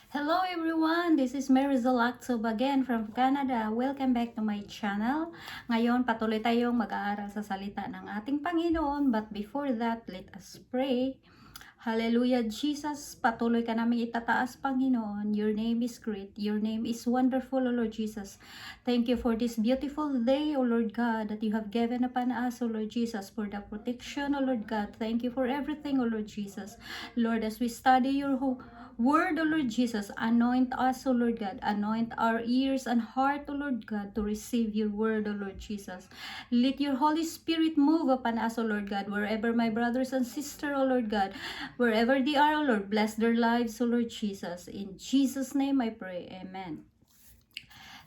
Hello everyone, this is Marisol Actob again from Canada. Welcome back to my channel. Ngayon, patuloy tayong mag-aaral sa salita ng ating Panginoon. But before that, let us pray. Hallelujah, Jesus. Patuloy ka namin itataas, Panginoon. Your name is great. Your name is wonderful, O Lord Jesus. Thank you for this beautiful day, O Lord God, that you have given upon us, O Lord Jesus, for the protection, O Lord God. Thank you for everything, O Lord Jesus. Lord, as we study your word, O Lord Jesus, anoint us, O Lord God. Anoint our ears and heart, O Lord God, to receive your word, O Lord Jesus. Let your Holy Spirit move upon us, O Lord God, wherever my brothers and sisters, O Lord God, wherever they are, O Lord, bless their lives, O Lord Jesus. In Jesus' name I pray. Amen.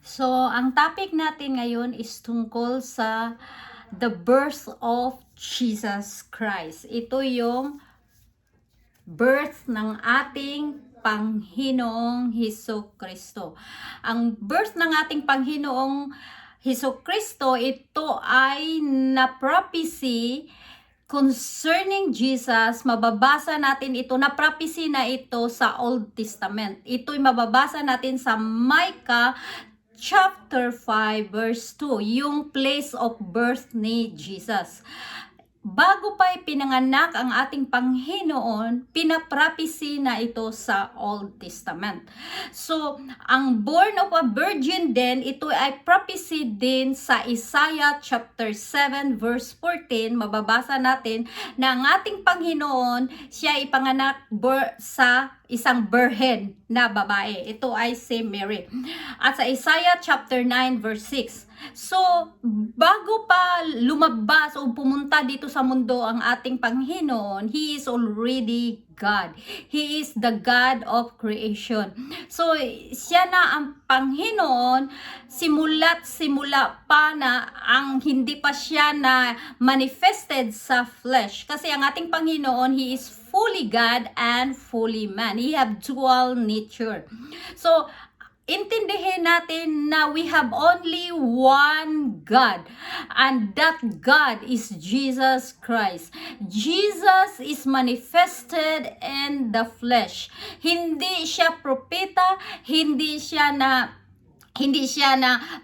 So, ang topic natin ngayon is tungkol sa the birth of Jesus Christ. Ito yung birth ng ating Panginoong Hesus Kristo. Ang birth ng ating Panginoong Hesus Kristo, ito ay na-prophecy concerning Jesus. Mababasa natin ito, na-prophecy na ito sa Old Testament. Ito'y mababasa natin sa Micah chapter 5 verse 2, yung place of birth ni Jesus. Bago pa ipinanganak ang ating Panginoon, pinaprapisi na ito sa Old Testament. So, ang born of a virgin din, ito ay prophecy din sa Isaiah chapter 7 verse 14. Mababasa natin na ang ating Panginoon, siya ipanganak sa isang birhen na babae. Ito ay si Mary. At sa Isaiah chapter 9 verse 6. So, bago pa lumabas o pumunta dito sa mundo ang ating Panginoon, He is already God. He is the God of creation. So, siya na ang Panginoon simula pa na ang hindi pa siya na manifested sa flesh. Kasi ang ating Panginoon, He is fully God and fully man. He have dual nature. So, intindihin natin na we have only one God, and that God is Jesus Christ. Jesus is manifested in the flesh. Hindi siya propeta, hindi siya na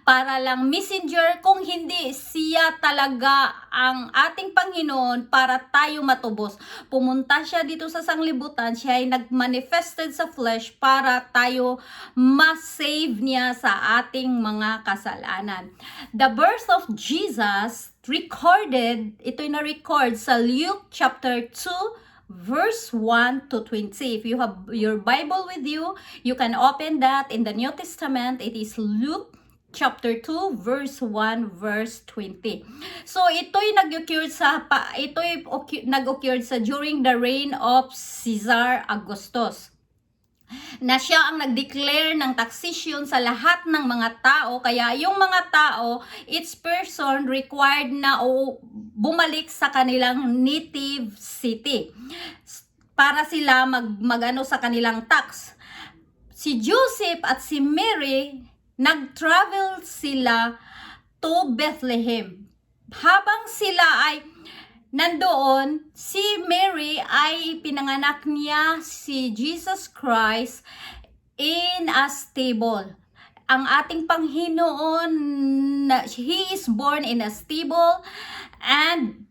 para lang messenger, kung hindi siya talaga ang ating Panginoon para tayo matubos. Pumunta siya dito sa sanglibutan, siya ay nagmanifested sa flesh para tayo ma-save niya sa ating mga kasalanan. The birth of Jesus recorded, ito'y na-record sa Luke chapter 2 verse 1 to 20. If you have your Bible with you, you can open that in the New Testament. It is Luke chapter 2 verse 1 verse 20. So ito'y nag-occur sa during the reign of Caesar Augustus, na siya ang nag-declare ng taxation sa lahat ng mga tao. Kaya yung mga tao, each person required na bumalik sa kanilang native city para sila magano sa kanilang tax. Si Joseph at si Mary, nag-travel sila to Bethlehem. Habang sila ay nandoon, si Mary ay pinanganak niya si Jesus Christ in a stable. Ang ating Panginoon, He is born in a stable and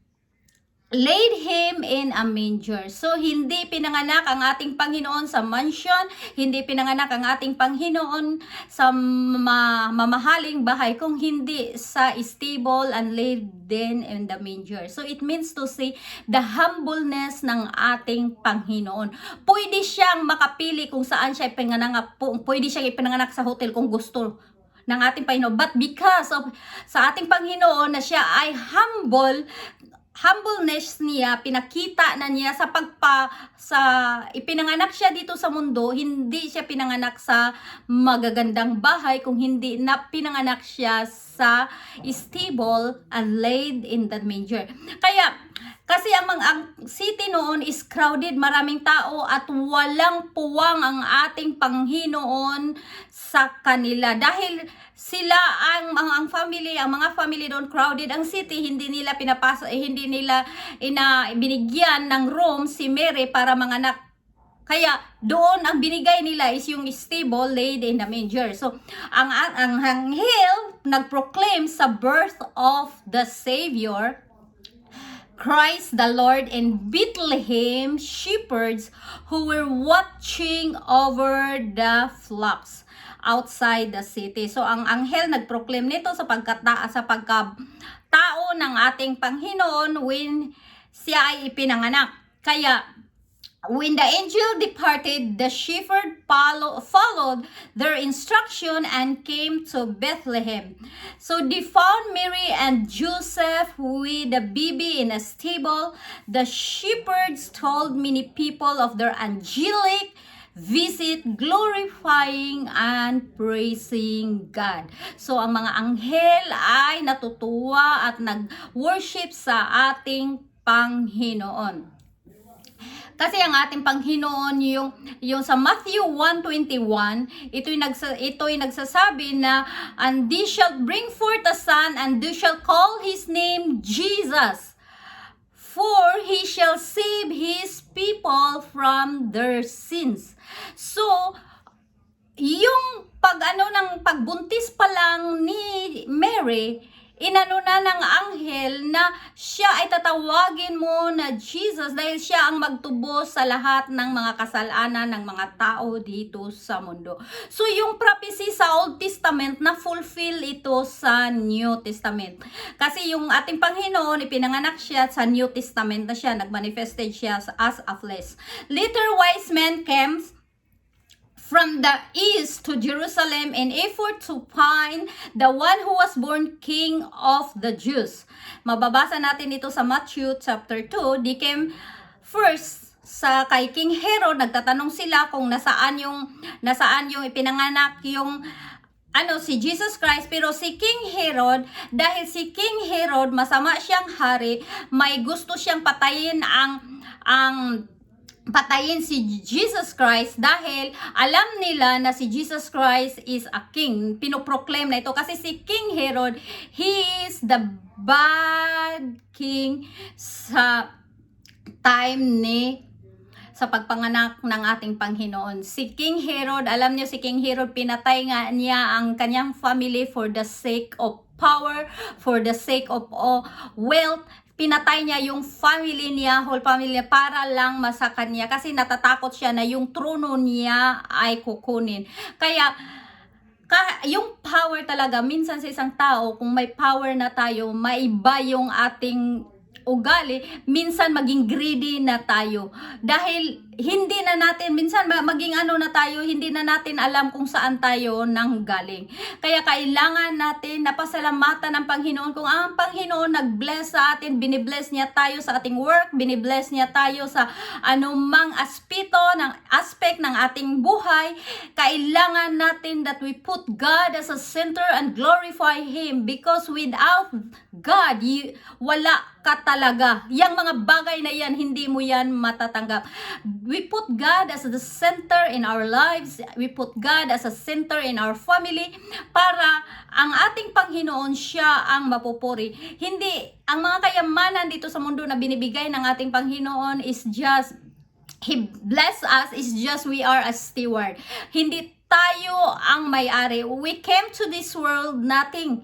laid Him in a manger. So, hindi pinanganak ang ating Panginoon sa mansion, hindi pinanganak ang ating Panginoon sa mamahaling bahay, kung hindi sa stable and laid then in the manger. So, it means to say, the humbleness ng ating Panginoon. Pwede siyang makapili kung saan siya ipinanganak, pwede siyang ipinanganak sa hotel kung gusto ng ating Panginoon. But because of sa ating Panginoon na siya ay humbleness niya, pinakita na niya sa ipinanganak siya dito sa mundo. Hindi siya pinanganak sa magagandang bahay, kung hindi na pinanganak siya sa stable and laid in the manger. Kaya kasi ang city noon is crowded, maraming tao, at walang puwang ang ating Panginoon sa kanila. Dahil sila ang mga family doon, crowded ang city, hindi nila pinapasok, hindi nila binigyan ng room si Mary para manganak Kaya doon ang binigay nila is yung stable laid in the manger. So ang anghel nagproclaim sa birth of the Savior Christ the Lord in Bethlehem, shepherds who were watching over the flocks outside the city. So ang anghel nagproclaim nito sa pagkatao ng ating Panginoon when siya ay ipinanganak. Kaya when the angel departed, the shepherd followed their instruction and came to Bethlehem. So they found Mary and Joseph with the baby in a stable. The shepherds told many people of their angelic visit, glorifying and praising God. So ang mga anghel ay natutuwa at nag-worship sa ating Panginoon. Kasi ang ating Panginoon, yung sa Matthew 1:21, ito'y nagsasabi na, and they shall bring forth a son, and they shall call his name Jesus, for he shall save his people from their sins. So, yung pagbuntis pa lang ni Mary, inano na ng anghel na siya ay tatawagin mo na Jesus dahil siya ang magtubos sa lahat ng mga kasalanan ng mga tao dito sa mundo. So yung prophecy sa Old Testament na fulfill ito sa New Testament. Kasi yung ating Panginoon, ipinanganak siya sa New Testament na siya, nagmanifested siya as a flesh. Later wise men came from the east to Jerusalem in effort to find the one who was born King of the Jews. Mababasa natin ito sa Matthew chapter 2. They came first sa kay King Herod, nagtatanong sila kung nasaan yung ipinanganak yung si Jesus Christ. Pero si King Herod, dahil si King Herod masama siyang hari, may gusto siyang patayin si Jesus Christ dahil alam nila na si Jesus Christ is a king. Pinoproclaim na ito kasi si King Herod, he is the bad king sa sa pagpanganak ng ating Panginoon. Si King Herod, alam niyo si King Herod, pinatay nga niya ang kanyang family for the sake of power, for the sake of wealth. Pinatay niya yung family niya, whole family niya, para lang masakan niya kasi natatakot siya na yung trono niya ay kukunin. Kaya yung power talaga, minsan sa isang tao, kung may power na tayo, maiba yung ating ugali, minsan maging greedy na tayo. Dahil hindi na natin, minsan maging na tayo, hindi na natin alam kung saan tayo nanggaling. Kaya kailangan natin napasalamatan ng Panginoon kung ang Panginoon nag-bless sa atin, binibless niya tayo sa ating work, binibless niya tayo sa anumang aspect ng ating buhay. Kailangan natin that we put God as a center and glorify Him, because without God, wala ka talaga. Yang mga bagay na yan, hindi mo yan matatanggap. We put God as the center in our lives. We put God as a center in our family para ang ating Panginoon siya ang mapupuri. Hindi, ang mga kayamanan dito sa mundo na binibigay ng ating Panginoon is just, He bless us, is just we are a steward. Hindi tayo ang may-ari. We came to this world nothing.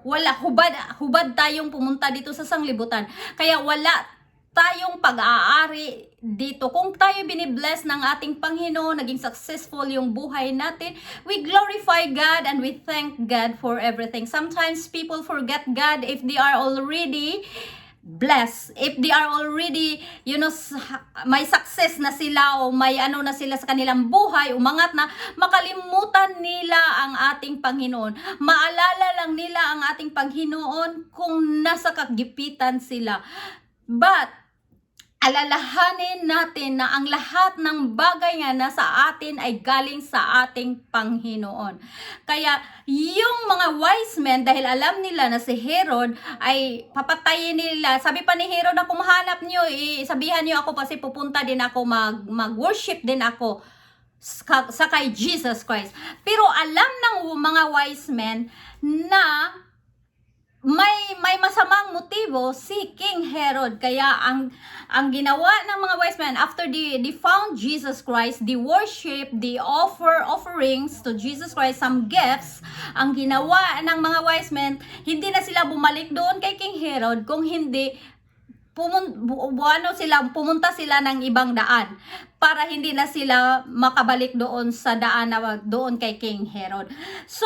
Wala, hubad tayong pumunta dito sa sanglibutan. Kaya wala tayong pag-aari dito. Kung tayo binibless ng ating Panginoon, naging successful yung buhay natin, we glorify God and we thank God for everything. Sometimes people forget God if they are already blessed. If they are already, may success na sila o may na sila sa kanilang buhay, umangat na, makalimutan nila ang ating Panginoon. Maalala lang nila ang ating Panginoon kung nasa kagipitan sila. But alalahanin natin na ang lahat ng bagay nga nasa atin ay galing sa ating Panginoon. Kaya yung mga wise men, dahil alam nila na si Herod ay papatayin nila, sabi pa ni Herod na kung mahanap nyo, sabihan nyo ako kasi pupunta din ako, mag-worship din ako sa kay Jesus Christ. Pero alam ng mga wise men na may masamang motibo si King Herod. Kaya ang ginawa ng mga wise men after they found Jesus Christ, they worship, they offerings to Jesus Christ, some gifts. Ang ginawa ng mga wise men, hindi na sila bumalik doon kay King Herod, kung hindi pumunta sila ng ibang daan para hindi na sila makabalik doon sa daan na doon kay King Herod. So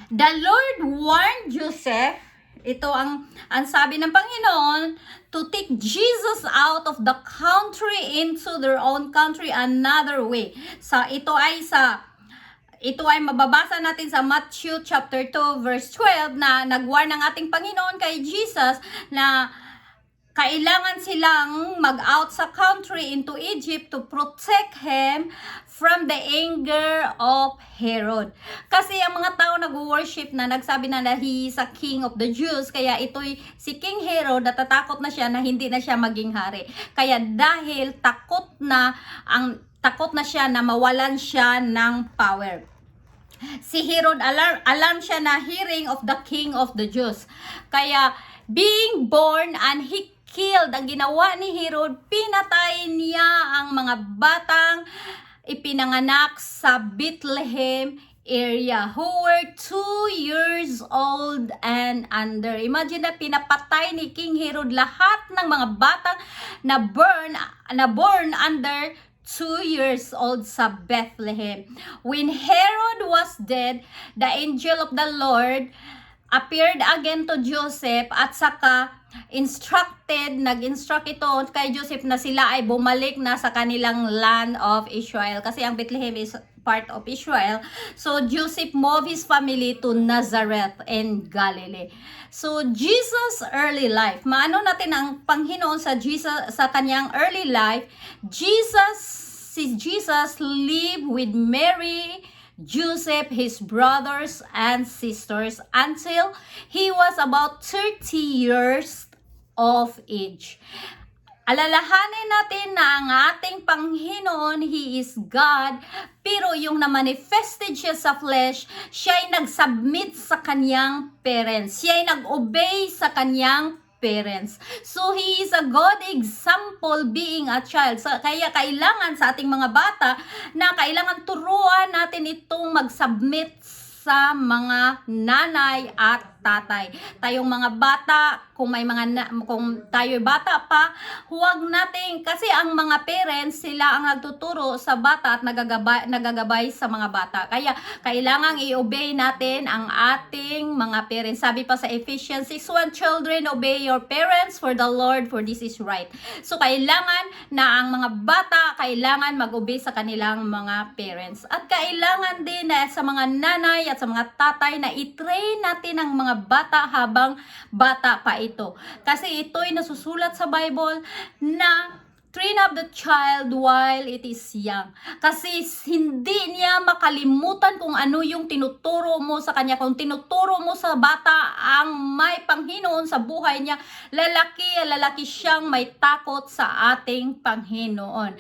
the Lord warned Joseph, ito ang sabi ng Panginoon, to take Jesus out of the country into their own country another way. Ito ay mababasa natin sa Matthew chapter 2 verse 12 na nag-warn ng ating Panginoon kay Jesus na kailangan silang mag-out sa country into Egypt to protect him from the anger of Herod. Kasi ang mga tao nag-worship na, nagsabi na he is a king of the Jews, kaya ito'y si King Herod, natatakot na siya na hindi na siya maging hari. Kaya dahil takot na siya na mawalan siya ng power. Si Herod, alarm siya na hearing of the king of the Jews. Kaya being born and he killed, ang ginawa ni Herod, pinatay niya ang mga batang ipinanganak sa Bethlehem area who were 2 years old and under. Imagine na pinapatay ni King Herod lahat ng mga batang na born under 2 years old sa Bethlehem. When Herod was dead, the angel of the Lord appeared again to Joseph at saka nag-instruct ito kay Joseph na sila ay bumalik na sa kanilang land of Israel. Kasi ang Bethlehem is part of Israel. So Joseph moved his family to Nazareth in Galilee. So Jesus' early life. Maano natin ang Panginoon sa kanyang early life. Jesus lived with Mary, Joseph, his brothers and sisters until he was about 30 years of age. Alalahanin natin na ang ating Panginoon, He is God, pero yung na-manifested siya sa flesh, siya ay nag-submit sa kanyang parents. Siya ay nag-obey sa kanyang parents. So, He is a God example being a child. So, kaya kailangan sa ating mga bata na kailangan turuan natin itong mag-submit sa mga nanay at tatay. Tayong mga bata, kung tayo'y bata pa, huwag natin, kasi ang mga parents, sila ang nagtuturo sa bata at nagagabay sa mga bata. Kaya kailangang i-obey natin ang ating mga parents. Sabi pa sa Ephesians 6:1, children, obey your parents for the Lord, for this is right. So kailangan na ang mga bata, kailangan mag-obey sa kanilang mga parents. At kailangan din na sa mga nanay at sa mga tatay na i-train natin ang mga bata habang bata pa ito. Kasi ito'y nasusulat sa Bible na train up the child while it is young. Kasi hindi niya makalimutan kung ano yung tinuturo mo sa kanya. Kung tinuturo mo sa bata ang may Panginoon sa buhay niya, lalaki siyang may takot sa ating Panginoon.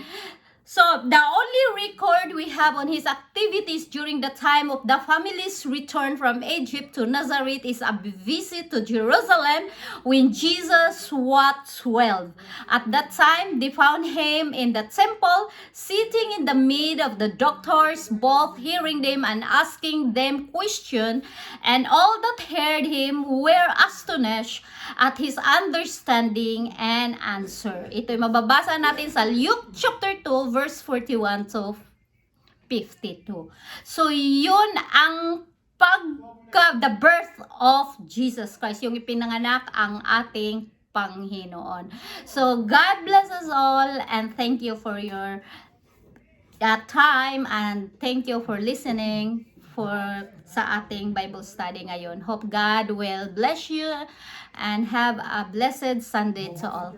So, the only record we have on his activities during the time of the family's return from Egypt to Nazareth is a visit to Jerusalem when Jesus was 12. At that time, they found him in the temple, sitting in the midst of the doctors, both hearing them and asking them questions, and all that heard him were astonished at his understanding and answer. Ito'y mababasa natin sa Luke chapter 2 verse 41 to 52. So yun ang the birth of Jesus Christ, yung ipinanganak ang ating Panginoon. So God bless us all and thank you for your time and thank you for listening sa ating Bible study ngayon. Hope God will bless you and have a blessed Sunday to all.